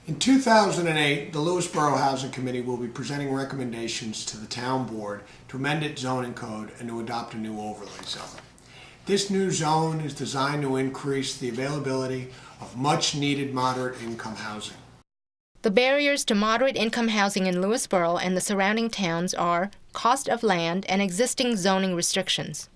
In 2008, the Lewisboro Housing Committee will be presenting recommendations to the Town Board to amend its zoning code and to adopt a new overlay zone. This new zone is designed to increase the availability of much-needed moderate-income housing. The barriers to moderate-income housing in Lewisboro and the surrounding towns are cost of land and existing zoning restrictions.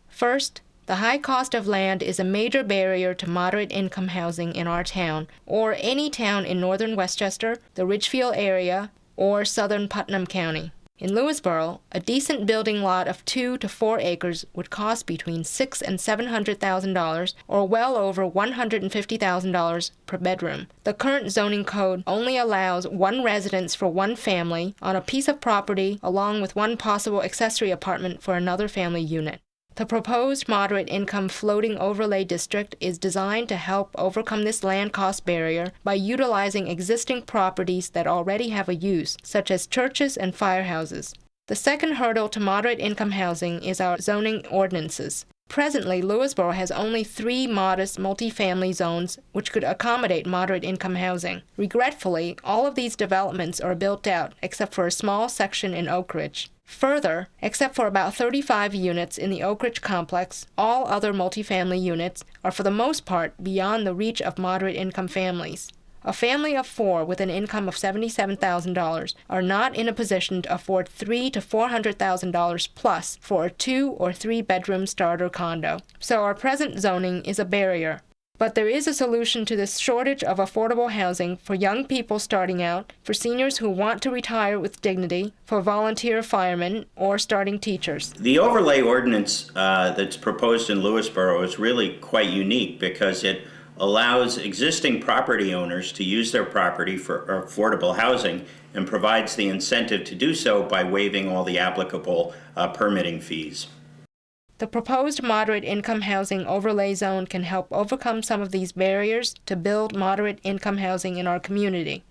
First, the high cost of land is a major barrier to moderate-income housing in our town, or any town in northern Westchester, the Ridgefield area, or southern Putnam County. In Lewisboro, a decent building lot of 2 to 4 acres would cost between $600,000 and $700,000, or well over $150,000 per bedroom. The current zoning code only allows one residence for one family on a piece of property, along with one possible accessory apartment for another family unit. The proposed moderate-income floating overlay district is designed to help overcome this land cost barrier by utilizing existing properties that already have a use, such as churches and firehouses. The second hurdle to moderate-income housing is our zoning ordinances. Presently, Lewisboro has only 3 modest multifamily zones which could accommodate moderate-income housing. Regretfully, all of these developments are built out except for a small section in Oak Ridge. Further, except for about 35 units in the Oak Ridge complex, all other multifamily units are for the most part beyond the reach of moderate-income families. A family of 4 with an income of $77,000 are not in a position to afford $300,000 to $400,000 plus for a 2 or 3 bedroom starter condo. So our present zoning is a barrier. But there is a solution to this shortage of affordable housing for young people starting out, for seniors who want to retire with dignity, for volunteer firemen, or starting teachers. The overlay ordinance that's proposed in Lewisboro is really quite unique because it allows existing property owners to use their property for affordable housing and provides the incentive to do so by waiving all the applicable permitting fees. The proposed moderate-income housing overlay zone can help overcome some of these barriers to build moderate-income housing in our community.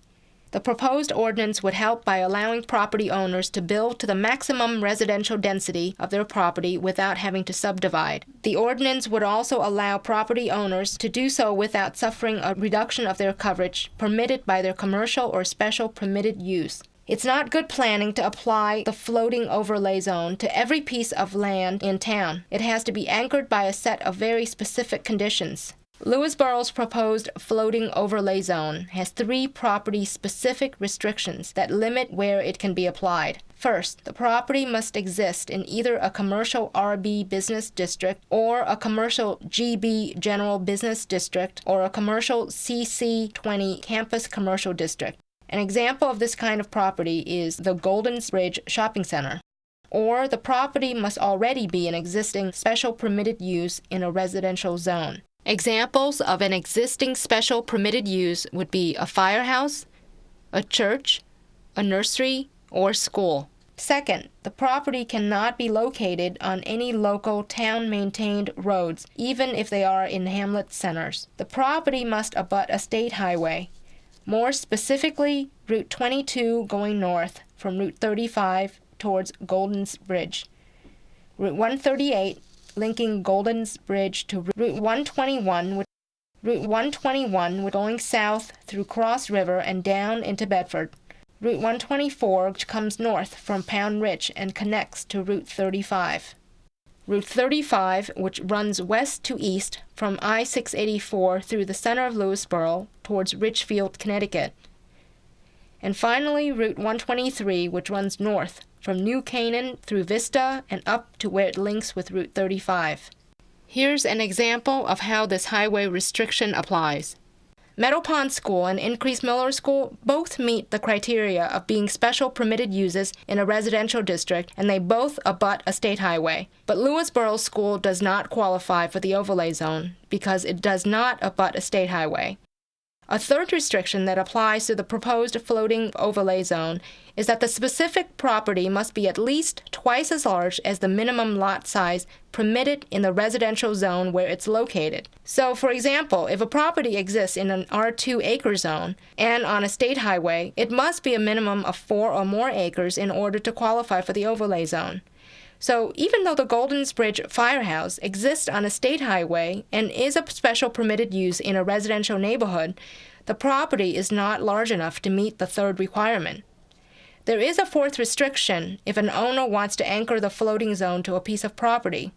The proposed ordinance would help by allowing property owners to build to the maximum residential density of their property without having to subdivide. The ordinance would also allow property owners to do so without suffering a reduction of their coverage permitted by their commercial or special permitted use. It's not good planning to apply the floating overlay zone to every piece of land in town. It has to be anchored by a set of very specific conditions. Lewisboro's proposed floating overlay zone has 3 property-specific restrictions that limit where it can be applied. First, the property must exist in either a commercial RB business district or a commercial GB general business district or a commercial CC20 campus commercial district. An example of this kind of property is the Golden Bridge Shopping Center. Or the property must already be an existing special permitted use in a residential zone. Examples of an existing special permitted use would be a firehouse, a church, a nursery, or school. Second, the property cannot be located on any local town-maintained roads, even if they are in hamlet centers. The property must abut a state highway. More specifically, Route 22 going north from Route 35 towards Golden's Bridge, Route 138 linking Golden's Bridge to Route 121, going south through Cross River and down into Bedford, Route 124 which comes north from Pound Ridge and connects to Route 35. Route 35, which runs west to east from I-684 through the center of Lewisboro towards Ridgefield, Connecticut. And finally, Route 123, which runs north from New Canaan through Vista and up to where it links with Route 35. Here's an example of how this highway restriction applies. Meadow Pond School and Increase Miller School both meet the criteria of being special permitted uses in a residential district, and they both abut a state highway. But Lewisboro School does not qualify for the overlay zone because it does not abut a state highway. A third restriction that applies to the proposed floating overlay zone is that the specific property must be at least twice as large as the minimum lot size permitted in the residential zone where it's located. So, for example, if a property exists in an R2 acre zone and on a state highway, it must be a minimum of 4 or more acres in order to qualify for the overlay zone. So even though the Goldens Bridge Firehouse exists on a state highway and is a special permitted use in a residential neighborhood, the property is not large enough to meet the third requirement. There is a fourth restriction if an owner wants to anchor the floating zone to a piece of property.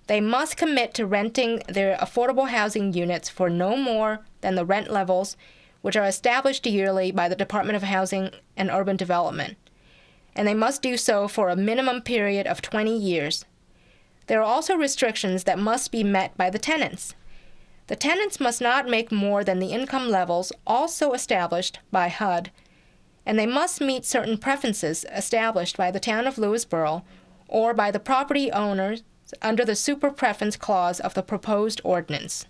They must commit to renting their affordable housing units for no more than the rent levels which are established yearly by the Department of Housing and Urban Development, and they must do so for a minimum period of 20 years. There are also restrictions that must be met by the tenants. The tenants must not make more than the income levels also established by HUD, and they must meet certain preferences established by the town of Lewisboro or by the property owners under the super preference clause of the proposed ordinance.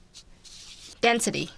Density.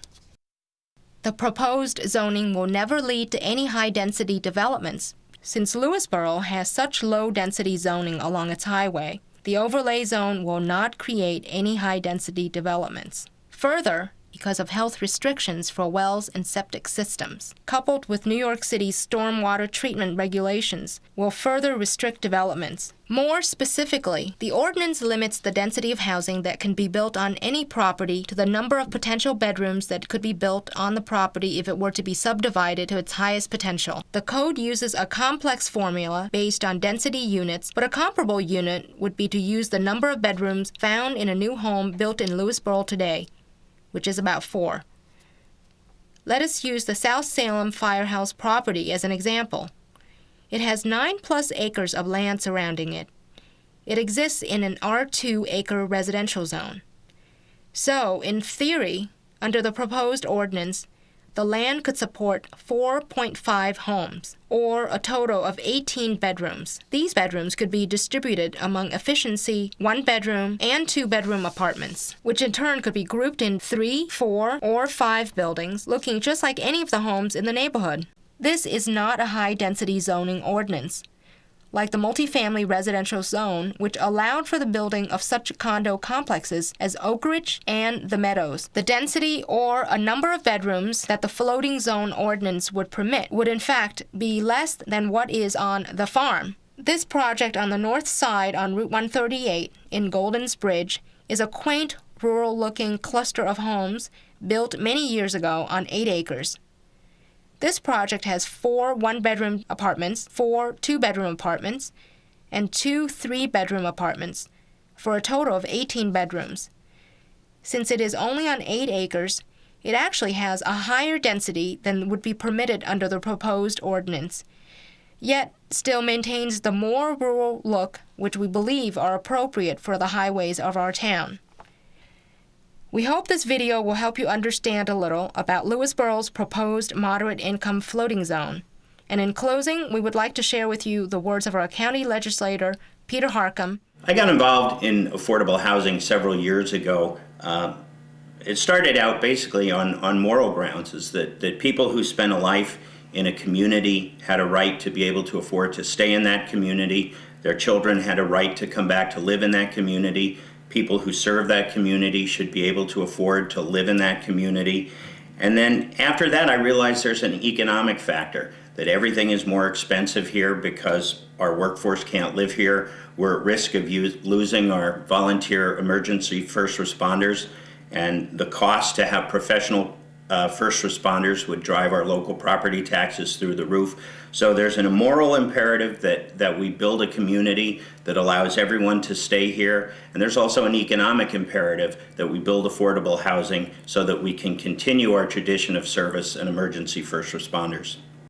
The proposed zoning will never lead to any high-density developments. Since Lewisboro has such low-density zoning along its highway, the overlay zone will not create any high-density developments. Further, because of health restrictions for wells and septic systems, coupled with New York City's stormwater treatment regulations, will further restrict developments. More specifically, the ordinance limits the density of housing that can be built on any property to the number of potential bedrooms that could be built on the property if it were to be subdivided to its highest potential. The code uses a complex formula based on density units, but a comparable unit would be to use the number of bedrooms found in a new home built in Lewisboro today, which is about 4. Let us use the South Salem Firehouse property as an example. It has 9+ acres of land surrounding it. It exists in an R2 acre residential zone. So, in theory, under the proposed ordinance, the land could support 4.5 homes, or a total of 18 bedrooms. These bedrooms could be distributed among efficiency 1-bedroom and 2-bedroom apartments, which in turn could be grouped in 3, 4, or 5 buildings, looking just like any of the homes in the neighborhood. This is not a high-density zoning ordinance, like the multifamily residential zone, which allowed for the building of such condo complexes as Oak Ridge and The Meadows. The density or a number of bedrooms that the floating zone ordinance would permit would in fact be less than what is on The Farm. This project on the north side on Route 138 in Goldens Bridge is a quaint, rural-looking cluster of homes built many years ago on 8 acres. This project has 4 1-bedroom apartments, 4 2-bedroom apartments, and 2 3-bedroom apartments, for a total of 18 bedrooms. Since it is only on 8 acres, it actually has a higher density than would be permitted under the proposed ordinance, yet still maintains the more rural look which we believe are appropriate for the highways of our town. We hope this video will help you understand a little about Lewisboro's proposed moderate-income floating zone. And in closing, we would like to share with you the words of our county legislator, Peter Harcum. I got involved in affordable housing several years ago. It started out basically on moral grounds, is that people who spend a life in a community had a right to be able to afford to stay in that community. Their children had a right to come back to live in that community. People who serve that community should be able to afford to live in that community. And then after that, I realized there's an economic factor, that everything is more expensive here because our workforce can't live here. We're at risk of losing our volunteer emergency first responders, and the cost to have professional first responders would drive our local property taxes through the roof. So there's an immoral imperative that we build a community that allows everyone to stay here. And there's also an economic imperative that we build affordable housing so that we can continue our tradition of service and emergency first responders.